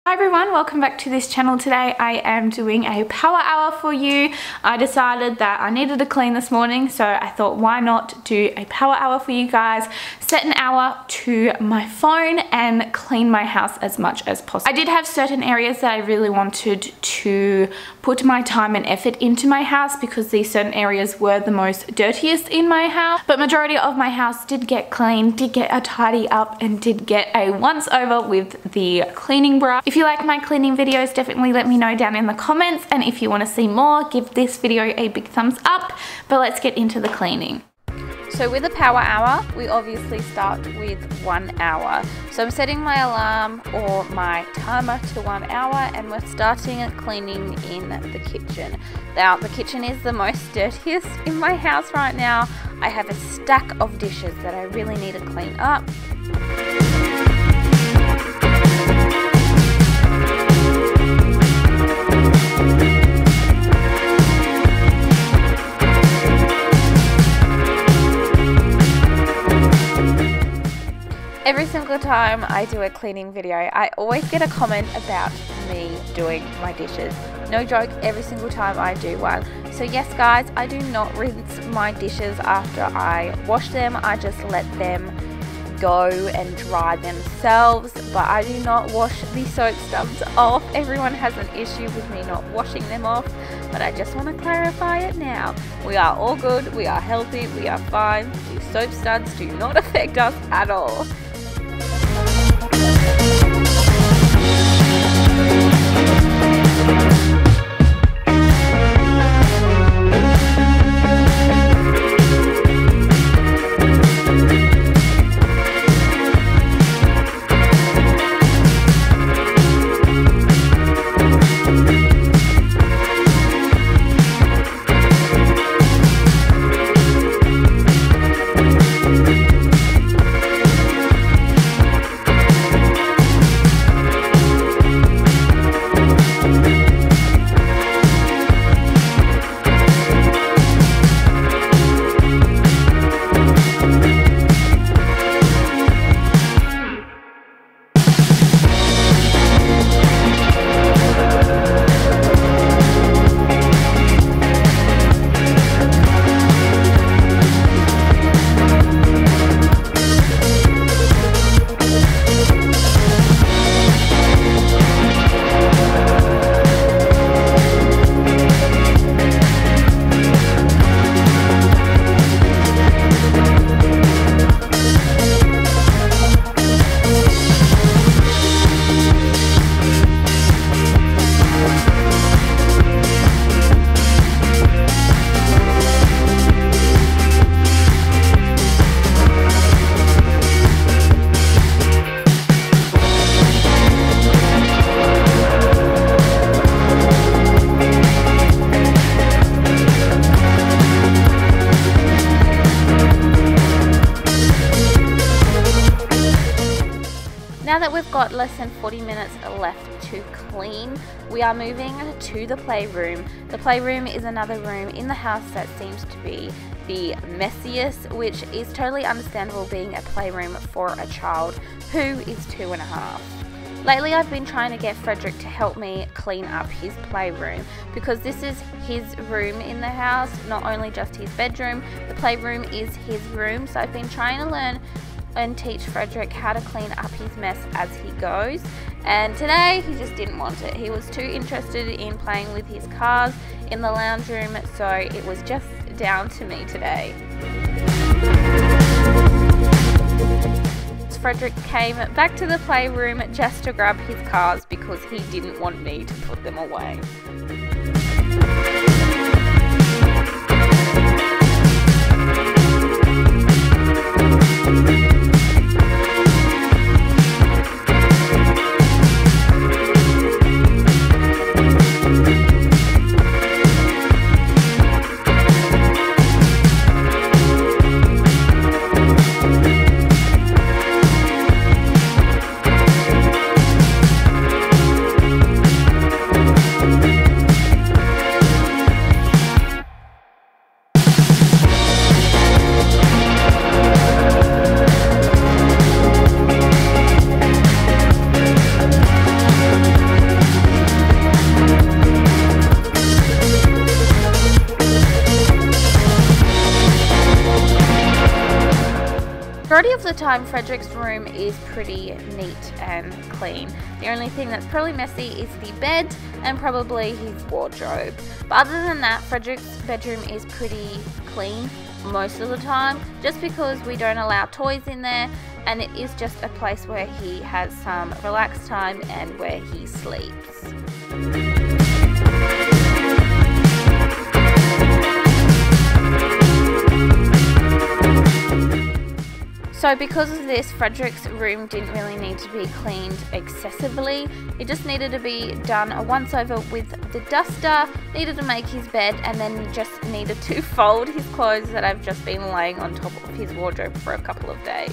Hi everyone, welcome back to this channel. Today I am doing a power hour for you. I decided that I needed to clean this morning, so I thought why not do a power hour for you guys, set an hour to my phone and clean my house as much as possible. I did have certain areas that I really wanted to put my time and effort into my house because these certain areas were the most dirtiest in my house, but majority of my house did get cleaned, did get a tidy up and did get a once over with the cleaning brush. If you like my cleaning videos, definitely let me know down in the comments, and if you want to see more, give this video a big thumbs up. But let's get into the cleaning. So with a power hour, we obviously start with 1 hour. So I'm setting my alarm or my timer to 1 hour, and we're starting cleaning in the kitchen. Now the kitchen is the most dirtiest in my house right now. I have a stack of dishes that I really need to clean up. Every single time I do a cleaning video, I always get a comment about me doing my dishes. No joke, every single time I do one. So yes guys, I do not rinse my dishes after I wash them. I just let them go and dry themselves, but I do not wash the soap stubs off. Everyone has an issue with me not washing them off, but I just want to clarify it now. We are all good, we are healthy, we are fine. The soap suds do not affect us at all. Now that we've got less than 40 minutes left to clean, we are moving to the playroom. The playroom is another room in the house that seems to be the messiest, which is totally understandable being a playroom for a child who is 2.5. Lately I've been trying to get Frederick to help me clean up his playroom because this is his room in the house, not only just his bedroom, the playroom is his room. So I've been trying to learn and teach Frederick how to clean up his mess as he goes, and today he just didn't want it. He was too interested in playing with his cars in the lounge room, so it was just down to me today. Frederick came back to the playroom just to grab his cars because he didn't want me to put them away. Majority of the time, Frederick's room is pretty neat and clean. The only thing that's probably messy is the bed and probably his wardrobe. But other than that, Frederick's bedroom is pretty clean most of the time, just because we don't allow toys in there, and it is just a place where he has some relaxed time and where he sleeps. So because of this, Frederick's room didn't really need to be cleaned excessively. It just needed to be done a once over with the duster, needed to make his bed, and then just needed to fold his clothes that have just been laying on top of his wardrobe for a couple of days.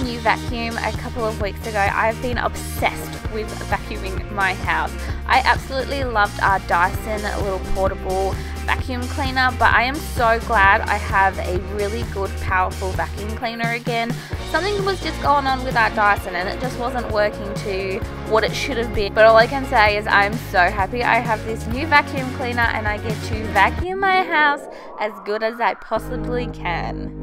New vacuum a couple of weeks ago, I've been obsessed with vacuuming my house. I absolutely loved our Dyson little portable vacuum cleaner, but I am so glad I have a really good powerful vacuum cleaner again. Something was just going on with our Dyson and it just wasn't working to what it should have been. But all I can say is I'm so happy I have this new vacuum cleaner and I get to vacuum my house as good as I possibly can.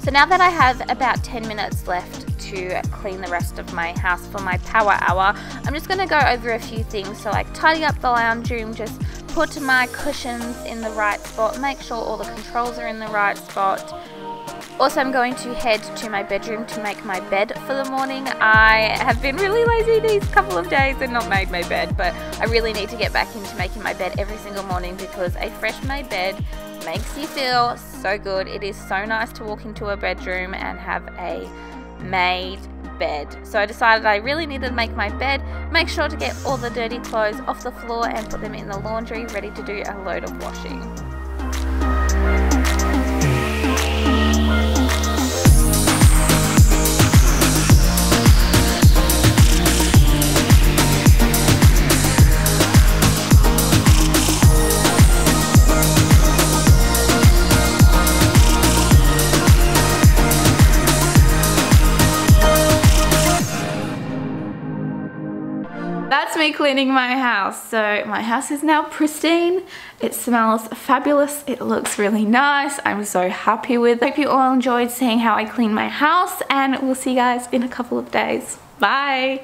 So now that I have about 10 minutes left to clean the rest of my house for my power hour, I'm just going to go over a few things. So like tidy up the lounge room, just put my cushions in the right spot, make sure all the controls are in the right spot. Also, I'm going to head to my bedroom to make my bed for the morning. I have been really lazy these couple of days and not made my bed, but I really need to get back into making my bed every single morning because a fresh made bed makes you feel so good. It is so nice to walk into a bedroom and have a made bed. So I decided I really needed to make my bed, make sure to get all the dirty clothes off the floor and put them in the laundry ready to do a load of washing. That's me cleaning my house. So my house is now pristine. It smells fabulous. It looks really nice. I'm so happy with it. Hope you all enjoyed seeing how I clean my house, and we'll see you guys in a couple of days. Bye.